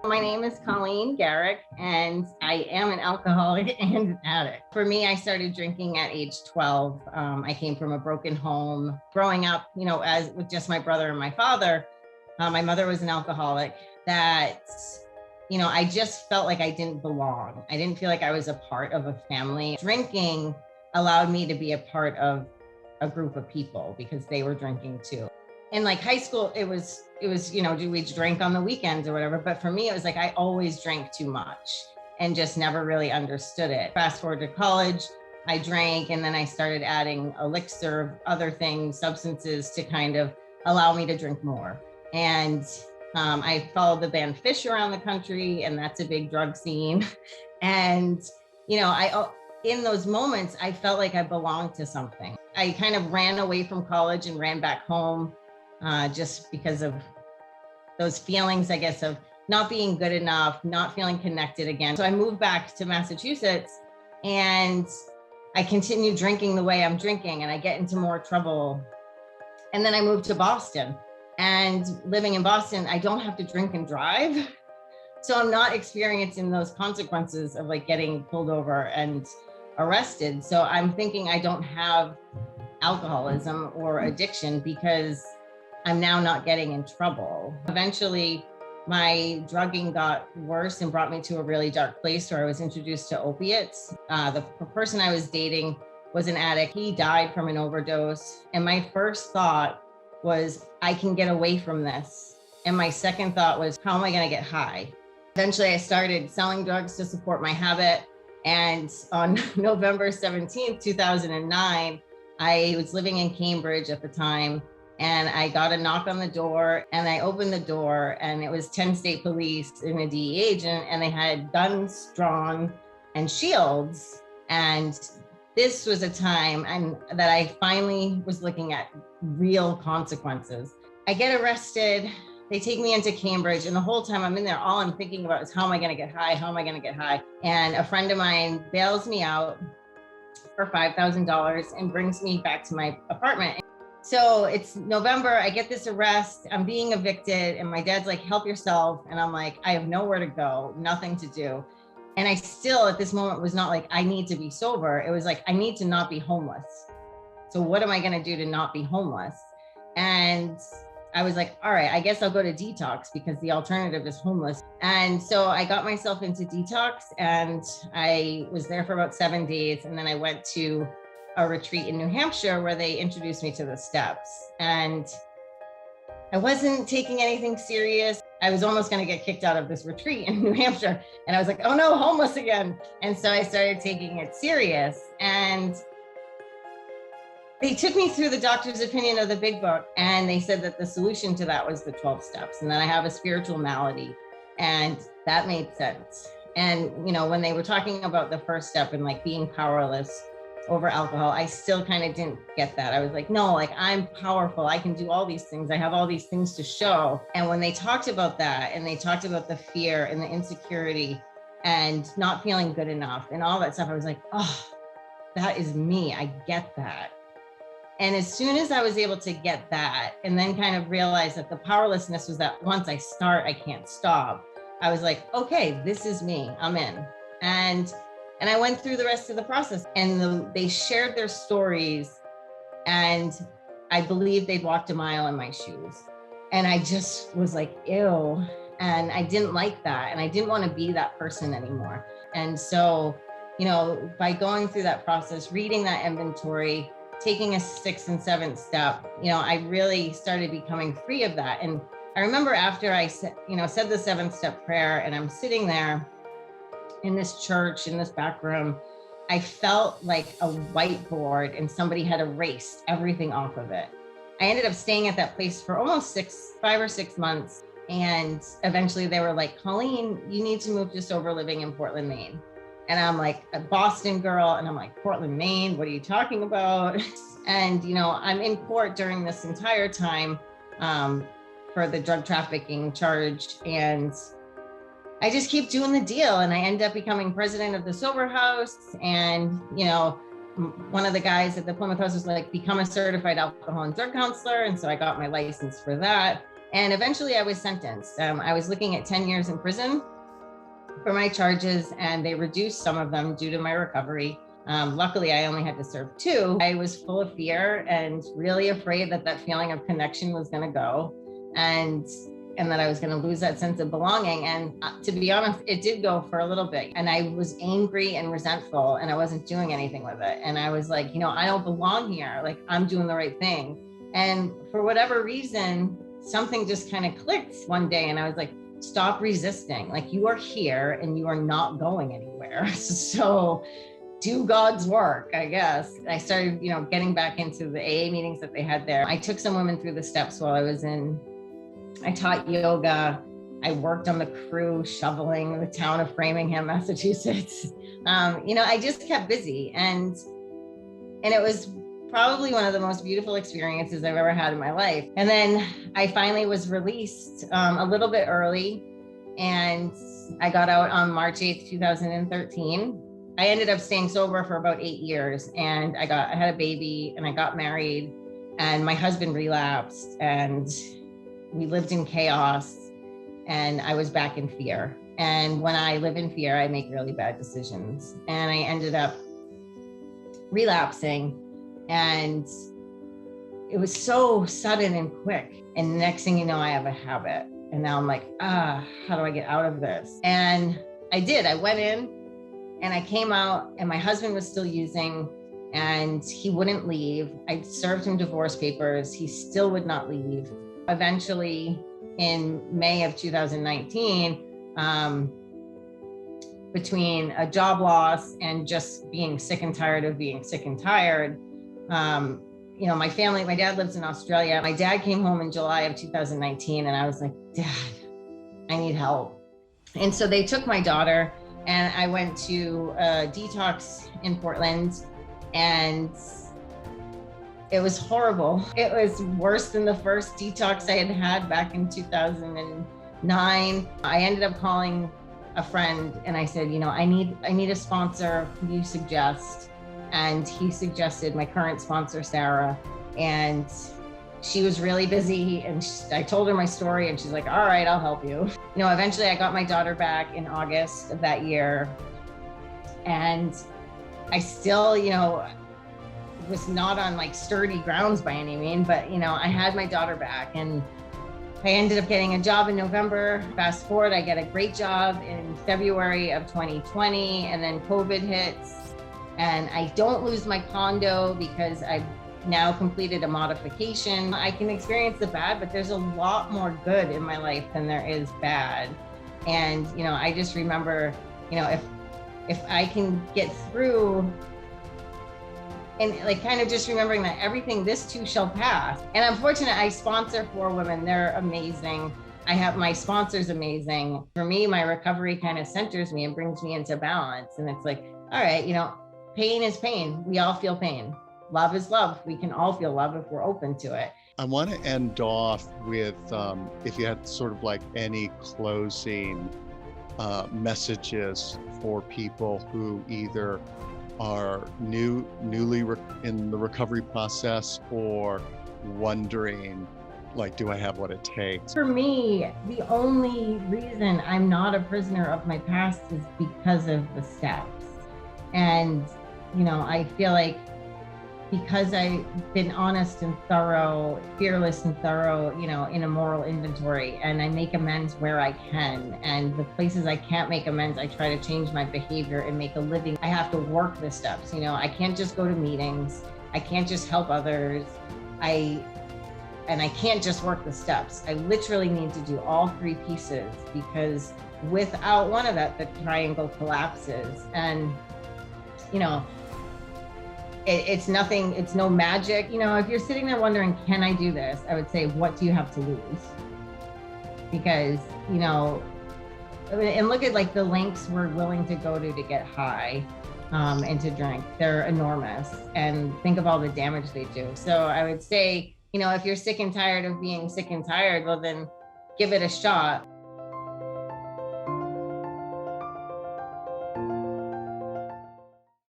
My name is Colleen Garrick, and I am an alcoholic and an addict. For me, I started drinking at age 12. I came from a broken home. Growing up, as with just my brother and my father, my mother was an alcoholic. I just felt like I didn't belong. I didn't feel like I was a part of a family. Drinking allowed me to be a part of a group of people because they were drinking too. In like high school, it was, do we drink on the weekends or whatever? But for me, it was like, I always drank too much and just never really understood it. Fast forward to college, I drank, and then I started adding elixir, other things, substances to kind of allow me to drink more. And I followed the band Fish around the country, and that's a big drug scene. And, in those moments, I felt like I belonged to something. I kind of ran away from college and ran back home just because of those feelings, I guess, of not being good enough, not feeling connected again. So I moved back to Massachusetts and I continued drinking the way I'm drinking, and I get into more trouble. And then I moved to Boston, and living in Boston, I don't have to drink and drive. So I'm not experiencing those consequences of like getting pulled over and arrested. So I'm thinking I don't have alcoholism or addiction because I'm now not getting in trouble. Eventually, my drugging got worse and brought me to a really dark place where I was introduced to opiates. The person I was dating was an addict. He died from an overdose. And my first thought was, I can get away from this. And my second thought was, how am I going to get high? Eventually, I started selling drugs to support my habit. And on November 17th, 2009, I was living in Cambridge at the time, and I got a knock on the door, and I opened the door, and it was 10 state police and a DEA agent, and they had guns drawn and shields. And this was a time that I finally was looking at real consequences. I get arrested. They take me into Cambridge, and the whole time I'm in there, all I'm thinking about is, how am I going to get high? How am I going to get high? And a friend of mine bails me out for $5,000 and brings me back to my apartment. So it's November, I get this arrest, I'm being evicted, and my dad's like, help yourself. And I'm like, I have nowhere to go, nothing to do. And I still, at this moment, was not like, I need to be sober. It was like, I need to not be homeless. So what am I going to do to not be homeless? And I was like, all right, I guess I'll go to detox because the alternative is homeless. And so I got myself into detox, and I was there for about 7 days. And then I went to a retreat in New Hampshire where they introduced me to the steps. And I wasn't taking anything serious. I was almost going to get kicked out of this retreat in New Hampshire. And I was like, oh no, homeless again. And so I started taking it serious. And they took me through the doctor's opinion of the big book, and they said that the solution to that was the 12 steps, and that I have a spiritual malady. And that made sense. And, when they were talking about the first step and like being powerless over alcohol, I still kind of didn't get that. I was like, no, like I'm powerful. I can do all these things. I have all these things to show. And when they talked about that, and they talked about the fear and the insecurity and not feeling good enough and all that stuff, I was like, oh, that is me. I get that. And as soon as I was able to get that, and then kind of realize that the powerlessness was that once I start, I can't stop. I was like, okay, this is me, I'm in. And I went through the rest of the process, and they shared their stories, and I believe they'd walked a mile in my shoes. And I just was like, ew. And I didn't like that. And I didn't want to be that person anymore. And so, by going through that process, reading that inventory, taking a 6th and 7th step, I really started becoming free of that. And I remember after I said the 7th step prayer, and I'm sitting there in this church, in this back room, I felt like a whiteboard and somebody had erased everything off of it. I ended up staying at that place for almost 5 or 6 months. And eventually they were like, Colleen, you need to move to sober living in Portland, Maine. And I'm like a Boston girl, and I'm like, Portland, Maine, what are you talking about? And, I'm in court during this entire time for the drug trafficking charge. And I just keep doing the deal, and I end up becoming president of the Sober House. And, one of the guys at the Plymouth House was like, become a certified alcohol and drug counselor. And so I got my license for that. And eventually I was sentenced. I was looking at 10 years in prison for my charges, and they reduced some of them due to my recovery. Luckily, I only had to serve 2. I was full of fear and really afraid that that feeling of connection was going to go, and that I was going to lose that sense of belonging. And to be honest, it did go for a little bit. And I was angry and resentful, and I wasn't doing anything with it. And I was like, I don't belong here. Like, I'm doing the right thing. And for whatever reason, something just kind of clicked one day, and I was like, stop resisting. Like, you are here and you are not going anywhere. So do God's work, I guess. I started, getting back into the AA meetings that they had there. I took some women through the steps while I was I taught yoga. I worked on the crew shoveling the town of Framingham, Massachusetts. I just kept busy, and it was probably one of the most beautiful experiences I've ever had in my life. And then I finally was released a little bit early, and I got out on March 8th, 2013. I ended up staying sober for about 8 years, and I had a baby, and I got married, and my husband relapsed, and we lived in chaos, and I was back in fear. And when I live in fear, I make really bad decisions. And I ended up relapsing, and it was so sudden and quick. And next thing you know, I have a habit. And now I'm like, how do I get out of this? And I did. I went in and I came out, and my husband was still using, and he wouldn't leave. I served him divorce papers. He still would not leave. Eventually, in May of 2019, between a job loss and just being sick and tired of being sick and tired, my family, my dad lives in Australia. My dad came home in July of 2019, and I was like, Dad, I need help. And so they took my daughter, and I went to a detox in Portland, and it was horrible. It was worse than the first detox I had had back in 2009. I ended up calling a friend, and I said, I need a sponsor. Who do you suggest? And he suggested my current sponsor, Sarah. And she was really busy, and I told her my story, and she's like, all right, I'll help you. Eventually I got my daughter back in August of that year. And I still, was not on like sturdy grounds by any means, but I had my daughter back, and I ended up getting a job in November. Fast forward, I get a great job in February of 2020, and then COVID hits, and I don't lose my condo because I've now completed a modification. I can experience the bad, but there's a lot more good in my life than there is bad. And I just remember, if I can get through, and like kind of just remembering that everything, this too shall pass. And I'm fortunate, I sponsor 4 women. They're amazing. I have my sponsors amazing. For me, my recovery kind of centers me and brings me into balance. And it's like, all right, pain is pain. We all feel pain. Love is love. We can all feel love if we're open to it. I want to end off with, if you had sort of like any closing messages for people who either are newly in the recovery process, or wondering, like, do I have what it takes? For me, the only reason I'm not a prisoner of my past is because of the steps. And, I feel like because I've been honest and thorough, fearless and thorough, in a moral inventory, and I make amends where I can. And the places I can't make amends, I try to change my behavior and make a living. I have to work the steps. I can't just go to meetings. I can't just help others. I can't just work the steps. I literally need to do all 3 pieces, because without one of that, the triangle collapses. And, it's nothing, it's no magic. If you're sitting there wondering, can I do this? I would say, what do you have to lose? Because, and look at like the lengths we're willing to go to get high and to drink. They're enormous. And think of all the damage they do. So I would say, if you're sick and tired of being sick and tired, well, then give it a shot.